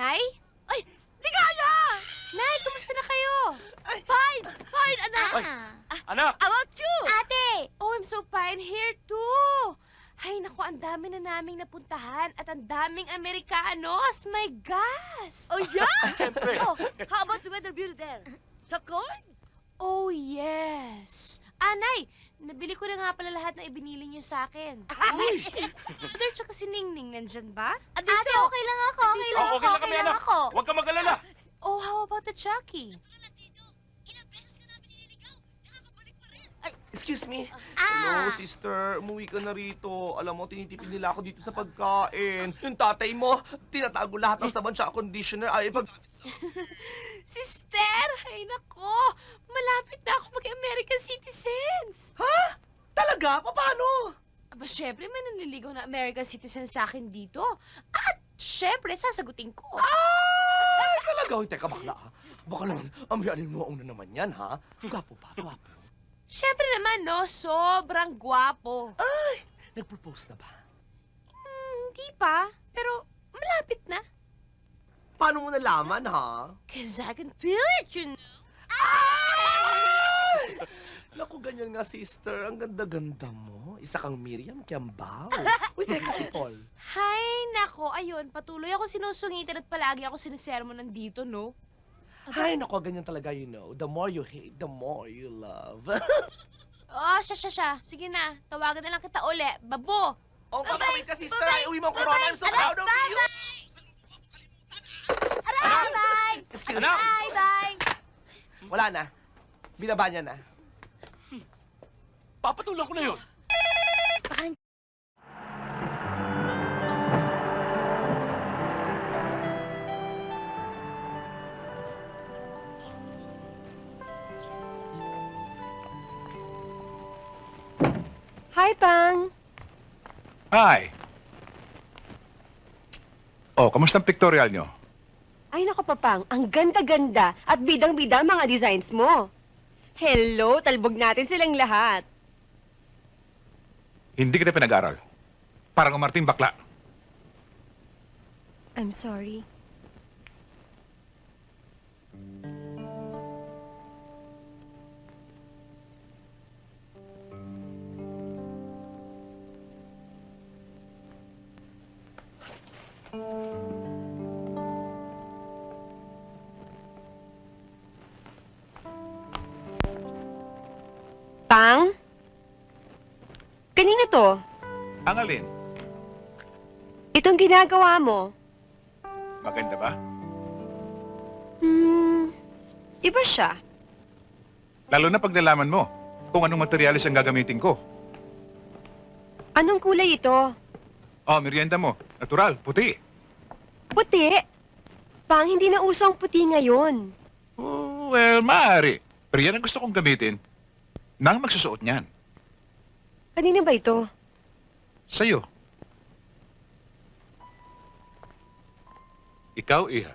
Nay? Ay, Ligaya! Nay, kumusta na kayo? Fine, fine, anak. Anak! About you? Ate! Oh, I'm so fine here too! Ay, naku, ang dami na naming napuntahan at ang daming Amerikanos! My gosh! Oh, yeah? Siyempre. Oh, how about the weather beauty there? Sa cold? Oh, yes! Nay, nabili ko na nga pala lahat na ibinili niyo sa akin. Uy! Si Mother tsaka si Ningning nandyan ba? Andito. Ate, okay lang ako, okay lang Oh, ako, okay lang okay kami, lang anak. ako. Huwag ka mag-alala. Oh, how about the Chucky? Excuse me. Ah. Hello, sister. Umuwi ka na rito. Alam mo, tinitipid nila ako dito sa pagkain. Yung tatay mo, tinatago lahat ng saban tsaka conditioner ay paggamit sa... Sister! Ay, nako! Malapit na ako mag-American citizens! Ha? Talaga? Paano? Aba, syempre may nanliligaw na American citizen sa akin dito. At syempre, sasagutin ko. Ay, talaga? Uy, teka, bakla. Baka naman, ang biyanin mo una naman yan, ha? Gwapo pa, gwapo. Syempre naman, no? Sobrang gwapo. Ay, nag-propose na ba? Hindi pa, pero malapit na. Paano mo nalaman, ha? Cause I can feel it, you know? Naku, ganyan nga, sister. Ang ganda-ganda mo. Isa kang Miriam Kiambao. Uy, teka si Paul. Hay, nako, ayun, patuloy ako sinusungitan at palagi ako sinisermo nandito, no? Ay, naku, ganyan talaga, you know. The more you hate, the more you love. Oh, siya. Sige na, tawagan na lang kita uli. Babo! Oh, wait ka, sister. Ay, uwi mo ang corona. I'm so proud of you. Bye-bye! Excuse Anak! me. Bye-bye! Wala na. Binaba niya na. Papatulan ko na yun. Hi, Pang! Hi! Oh, kamusta ang pictorial nyo? Ay, naku, Papang, ang ganda-ganda at bidang-bida ang mga designs mo. Hello, talbog natin silang lahat. Hindi kita pinag-aral. Parang umarting bakla. I'm sorry. Pang? Kanina to? Ang alin? Itong ginagawa mo? Maganda ba? Iba siya. Lalo na pag nalaman mo kung anong materialis ang gagamitin ko. Anong kulay ito? Oh, merienda mo. Natural, puti. Puti. Pang, hindi na uso ang puti ngayon. Oh, well, maaari. Pero yan ang gusto kong gamitin nang magsusuot niyan. Kanina ba ito? Sa'yo. Ikaw, Iha.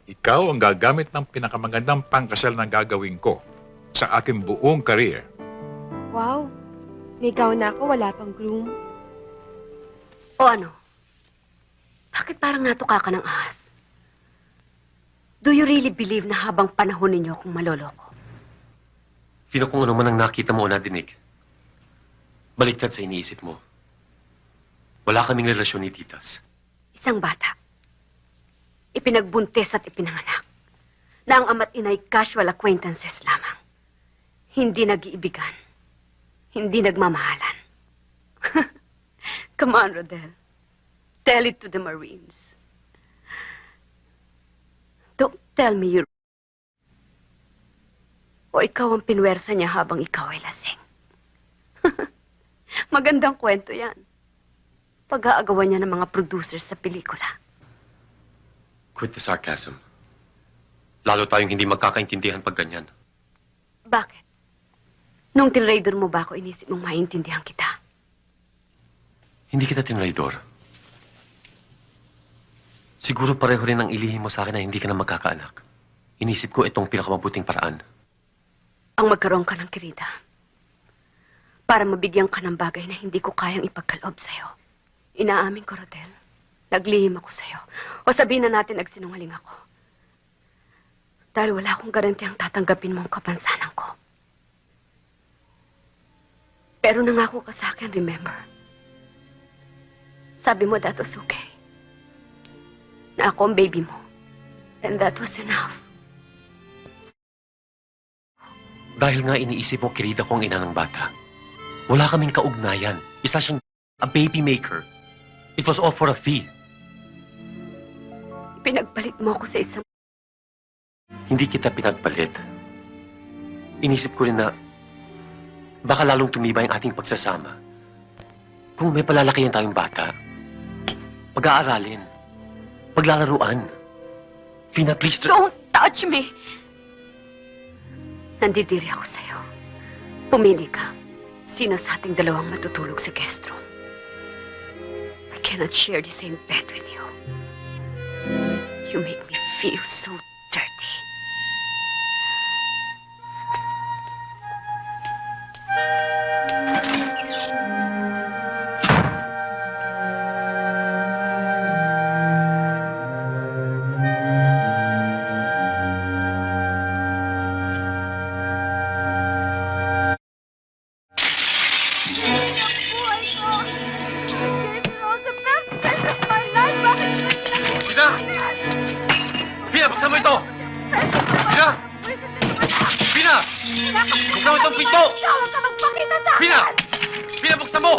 Ikaw ang gagamit ng pinakamagandang pangkasal na gagawin ko sa aking buong career. Wow. May gown na ako, wala pang groom. O ano? Bakit parang natuka ka ng ahas? Do you really believe na habang panahon ninyo akong maloloko? Fino kung ano man ang nakita mo o nadinig. Baliktad sa iniisip mo. Wala kaming relasyon ni Titas. Isang bata. Ipinagbuntis at ipinanganak. Na ang ama't inay casual acquaintances lamang. Hindi nag-iibigan. Hindi nagmamahalan. Come on, Rodel. Tell it to the Marines. Don't tell me you're... O ikaw ang pinwersa niya habang ikaw ay lasing. Magandang kwento yan. Pag-aagawan niya ng mga producers sa pelikula. Quit the sarcasm. Lalo tayong hindi magkakaintindihan pag ganyan. Bakit? Nung tinraider mo ba ako, inisip mong maintindihan kita? Hindi kita tinraidor. Siguro pareho rin ang ilihim mo sa akin na hindi ka na magkakaanak. Inisip ko itong pinakamabuting paraan. Ang magkaroon ka ng kirida. Para mabigyan ka ng bagay na hindi ko kayang ipagkaloob sa'yo. Inaamin ko, Rodel. naglihim ako sa'yo. O sabihin na natin nagsinungaling ako. Dahil wala akong garantiyang tatanggapin mo ang kapansanan ko. Pero nangako ka sa akin, remember? Sabi mo that was okay. Na ako ang baby mo. And that was enough. Dahil nga iniisip mo, Kirida, ko ang ina ng bata. Wala kaming kaugnayan. Isa siyang a baby maker. It was all for a fee. Pinagpalit mo ako sa isang... Hindi kita pinagpalit. Inisip ko rin na baka lalong tumibay ang ating pagsasama. Kung may palalakihan tayong bata, pag-aaralin, paglalaruan. Fina, please... Don't touch me! Nandidiri ako sa'yo. Pumili ka. Sino sa ating dalawang matutulog sa guest room? I cannot share the same bed with you. You make me feel so dirty. Pina! Pina, buksan mo ito! Pina! Pina! Buksan mo itong pinto! Pina! Pina, buksan mo!